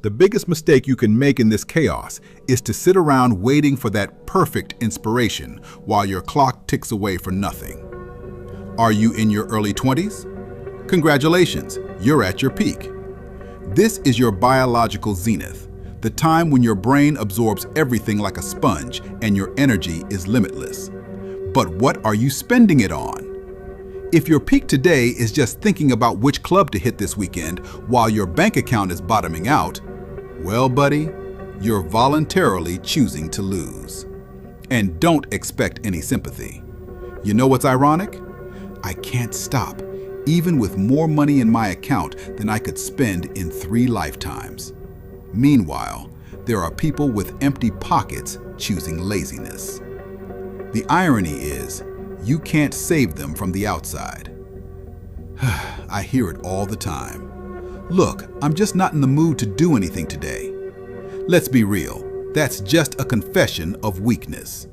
The biggest mistake you can make in this chaos is to sit around waiting for that perfect inspiration while your clock ticks away for nothing. Are you in your early 20s? Congratulations, you're at your peak. This is your biological zenith, the time when your brain absorbs everything like a sponge and your energy is limitless. But what are you spending it on? If your peak today is just thinking about which club to hit this weekend while your bank account is bottoming out, well, buddy, you're voluntarily choosing to lose. And don't expect any sympathy. You know what's ironic? I can't stop, even with more money in my account than I could spend in 3 lifetimes. Meanwhile, there are people with empty pockets choosing laziness. The irony is, you can't save them from the outside. I hear it all the time. Look, I'm just not in the mood to do anything today. Let's be real, that's just a confession of weakness.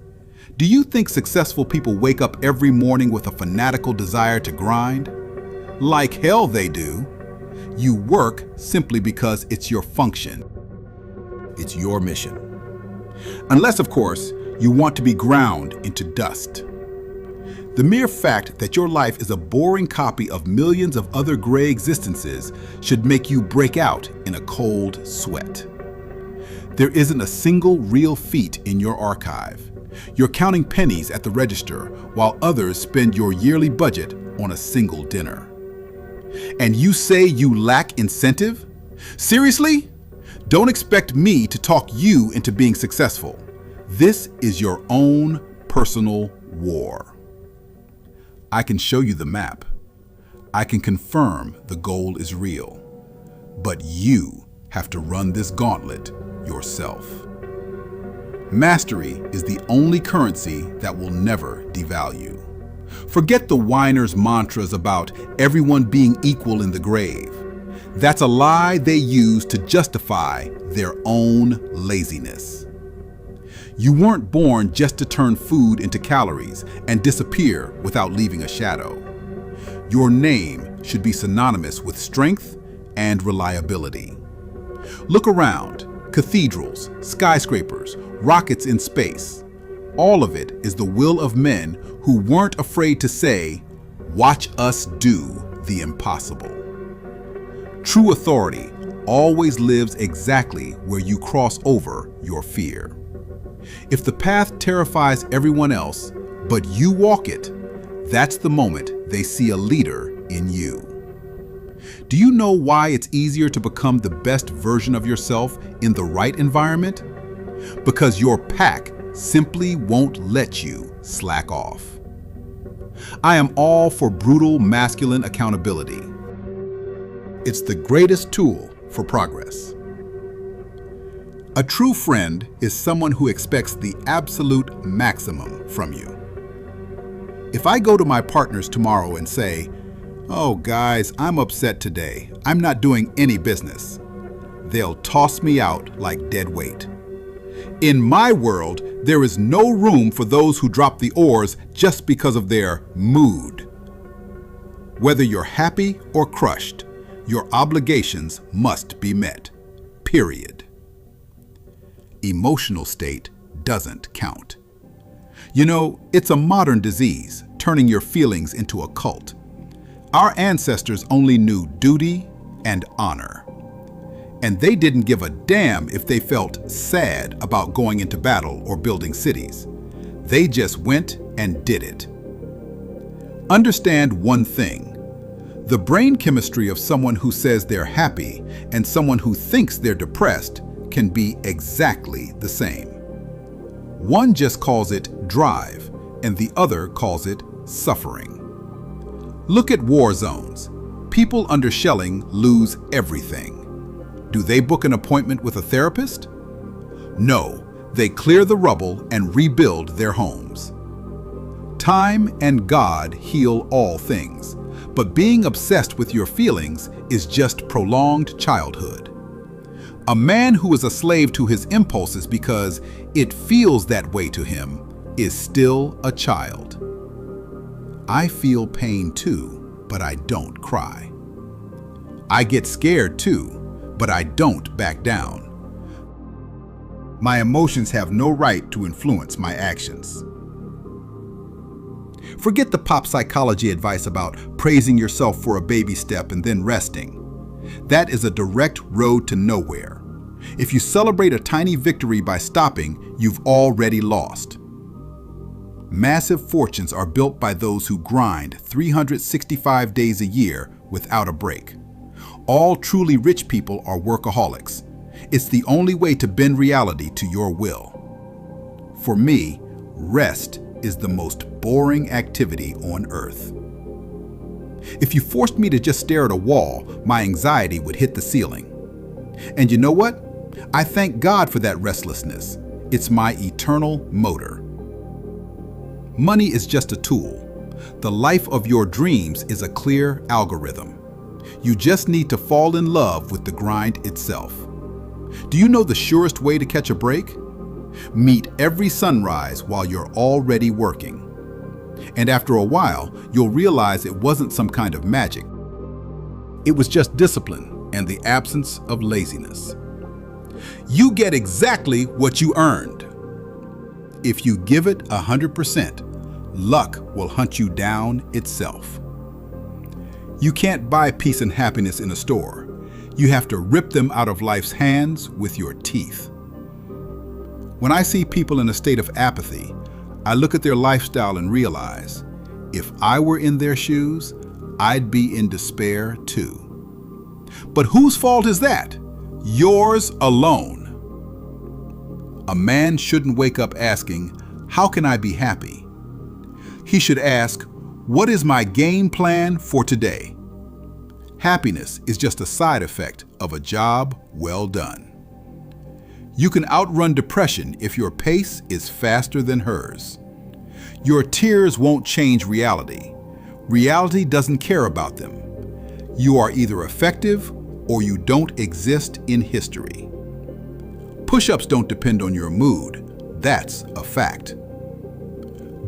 Do you think successful people wake up every morning with a fanatical desire to grind? Like hell they do. You work simply because it's your function. It's your mission. Unless, of course, you want to be ground into dust. The mere fact that your life is a boring copy of millions of other gray existences should make you break out in a cold sweat. There isn't a single real feat in your archive. You're counting pennies at the register while others spend your yearly budget on a single dinner. And you say you lack incentive? Seriously? Don't expect me to talk you into being successful. This is your own personal war. I can show you the map. I can confirm the goal is real. But you have to run this gauntlet yourself. Mastery is the only currency that will never devalue. Forget the whiner's mantras about everyone being equal in the grave. That's a lie they use to justify their own laziness. You weren't born just to turn food into calories and disappear without leaving a shadow. Your name should be synonymous with strength and reliability. Look around. Cathedrals, skyscrapers, rockets in space. All of it is the will of men who weren't afraid to say, "Watch us do the impossible." True authority always lives exactly where you cross over your fear. If the path terrifies everyone else, but you walk it, that's the moment they see a leader in you. Do you know why it's easier to become the best version of yourself in the right environment? Because your pack simply won't let you slack off. I am all for brutal masculine accountability. It's the greatest tool for progress. A true friend is someone who expects the absolute maximum from you. If I go to my partners tomorrow and say, "Oh guys, I'm upset today. I'm not doing any business," they'll toss me out like dead weight. In my world, there is no room for those who drop the oars just because of their mood. Whether you're happy or crushed, your obligations must be met. Period. Emotional state doesn't count. You know, it's a modern disease, turning your feelings into a cult. Our ancestors only knew duty and honor. And they didn't give a damn if they felt sad about going into battle or building cities. They just went and did it. Understand one thing. The brain chemistry of someone who says they're happy and someone who thinks they're depressed can be exactly the same. One just calls it drive, and the other calls it suffering. Look at war zones. People under shelling lose everything. Do they book an appointment with a therapist? No, they clear the rubble and rebuild their homes. Time and God heal all things, but being obsessed with your feelings is just prolonged childhood. A man who is a slave to his impulses because it feels that way to him is still a child. I feel pain too, but I don't cry. I get scared too, but I don't back down. My emotions have no right to influence my actions. Forget the pop psychology advice about praising yourself for a baby step and then resting. That is a direct road to nowhere. If you celebrate a tiny victory by stopping, you've already lost. Massive fortunes are built by those who grind 365 days a year without a break. All truly rich people are workaholics. It's the only way to bend reality to your will. For me, rest is the most boring activity on earth. If you forced me to just stare at a wall, my anxiety would hit the ceiling. And you know what? I thank God for that restlessness. It's my eternal motor. Money is just a tool. The life of your dreams is a clear algorithm. You just need to fall in love with the grind itself. Do you know the surest way to catch a break? Meet every sunrise while you're already working. And after a while, you'll realize it wasn't some kind of magic. It was just discipline and the absence of laziness. You get exactly what you earned. If you give it 100%, luck will hunt you down itself. You can't buy peace and happiness in a store. You have to rip them out of life's hands with your teeth. When I see people in a state of apathy, I look at their lifestyle and realize, if I were in their shoes, I'd be in despair too. But whose fault is that? Yours alone. A man shouldn't wake up asking, how can I be happy? He should ask, what is my game plan for today? Happiness is just a side effect of a job well done. You can outrun depression if your pace is faster than hers. Your tears won't change reality. Reality doesn't care about them. You are either effective or you don't exist in history. Push-ups don't depend on your mood. That's a fact.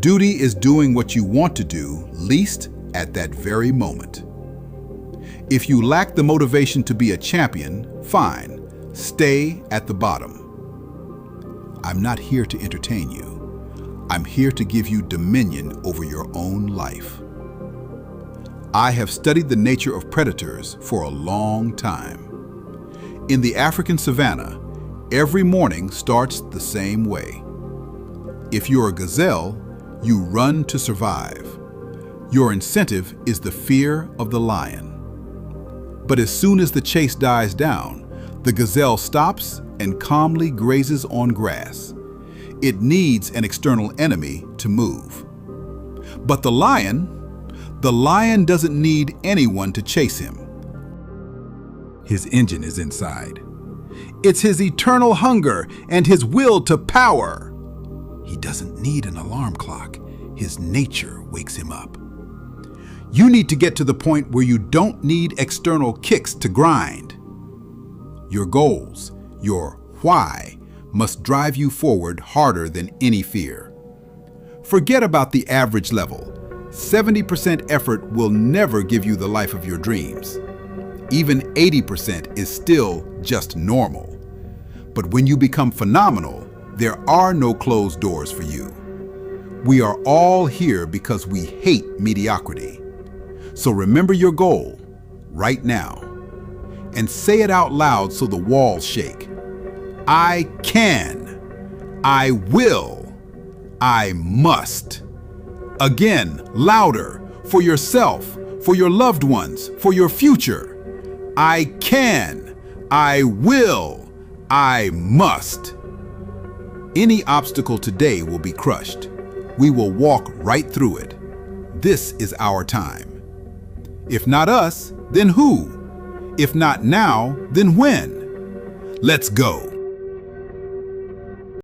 Duty is doing what you want to do least at that very moment. If you lack the motivation to be a champion, fine, stay at the bottom. I'm not here to entertain you. I'm here to give you dominion over your own life. I have studied the nature of predators for a long time. In the African savanna, every morning starts the same way. If you're a gazelle, you run to survive. Your incentive is the fear of the lion. But as soon as the chase dies down, the gazelle stops and calmly grazes on grass. It needs an external enemy to move. But the lion doesn't need anyone to chase him. His engine is inside. It's his eternal hunger and his will to power. He doesn't need an alarm clock. His nature wakes him up. You need to get to the point where you don't need external kicks to grind. Your goals, your why, must drive you forward harder than any fear. Forget about the average level. 70% effort will never give you the life of your dreams. Even 80% is still just normal. But when you become phenomenal, there are no closed doors for you. We are all here because we hate mediocrity. So remember your goal right now and say it out loud so the walls shake. I can, I will, I must. Again, louder, for yourself, for your loved ones, for your future. I can, I will, I must. Any obstacle today will be crushed. We will walk right through it. This is our time. If not us, then who? If not now, then when? Let's go.